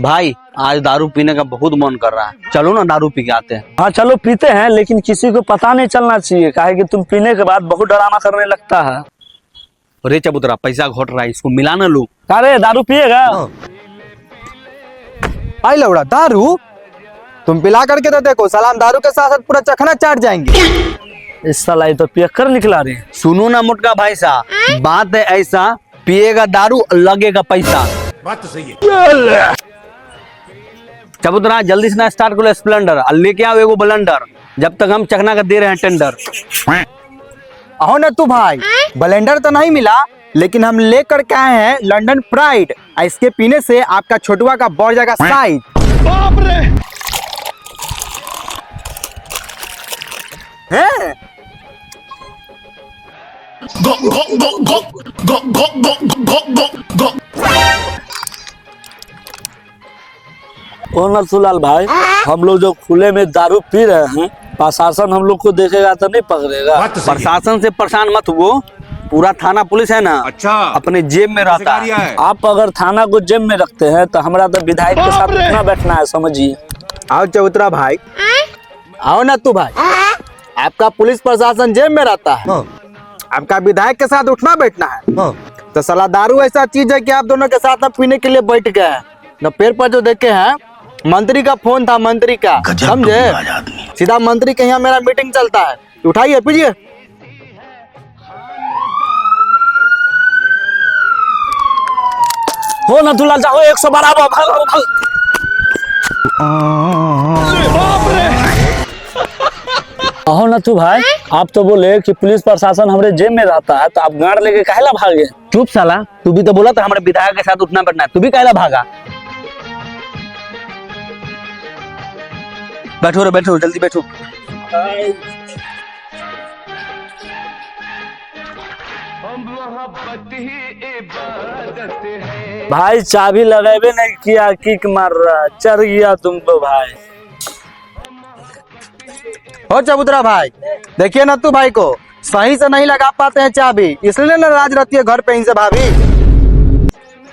भाई आज दारू पीने का बहुत मन कर रहा है, चलो ना दारू पी के आते हैं। हाँ चलो पीते हैं, लेकिन किसी को पता नहीं चलना चाहिए, काहे कि तुम पीने के बाद बहुत डराना करने लगता है। अरे चबूतरा पैसा घोट रहा है, इसको मिला ना लो। अरे दारू पिएगा? आई लौड़ा दारू तुम पिला करके तो देखो, सलाम दारू के साथ साथ पूरा चखना चाट जाएंगे। इस साला तो पियक्कर निकला रहे। सुनो ना मोटका भाई साहब, बात है ऐसा, पिएगा दारू लगेगा पैसा। बात तो सही है। चबूतरा जल्दी से ना स्टार्ट करो स्प्लेंडर और लेके आओ एगो ब्लेंडर, जब तक हम चखना का दे रहे हैं टेंडर। अहो न तू भाई, ब्लेंडर तो नहीं मिला, लेकिन हम लेकर के आए हैं लंदन प्राइड। इसके पीने से आपका छोटुआ का बढ़ जाएगा साइज। बाप रे। हैं? ओ नरसुलाल भाई, हम लोग जो खुले में दारू पी रहे हैं, प्रशासन हम लोग को देखेगा तो नहीं पकड़ेगा? बात तो सही है। प्रशासन से परेशान मत हुओ, पूरा थाना पुलिस है ना, अच्छा अपने जेब में रहता है। आप अगर थाना को जेब में रखते हैं तो हमारा तो विधायक के साथ उठना बैठना है, समझिए। आओ चबूतरा भाई, आओ ना तू भाई, आपका पुलिस प्रशासन जेब में रहता है, आपका विधायक के साथ उठना बैठना है। तो साला दारू ऐसा चीज है कि आप दोनों के साथ पीने के लिए बैठ गए हैं। न पेड़ पर जो देखे हैं, मंत्री का फोन था, मंत्री का, समझे? सीधा मंत्री के यहाँ मेरा मीटिंग चलता है, उठाइए पीजिए। हो नथुलाल जाओ, 112 भागो भागो। अहो नथु भाई, आप तो बोले कि पुलिस प्रशासन हमारे जेब में रहता है, तो आप गाड़ लेके काहेला भागे? चुप साला, तू भी तो बोला था हमारे विधायक के साथ उठना बैठना है, तू भी काहेला भागा? बैठो रे बैठो, जल्दी बैठो। भाई चाबी लगाबे नहीं किया, किक मार रहा, चढ़ गया तुम तो भाई। हो चबूतरा भाई, देखिए ना तू भाई को सही से नहीं लगा पाते हैं चाबी, इसलिए नाराज रहती है घर पे इनसे भाभी।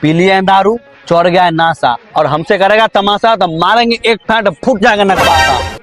पी लिया है दारू, चढ़ गया है नासा, और हमसे करेगा तमाशा तो मारेंगे एक फैट फूट जाएगा नकबासा।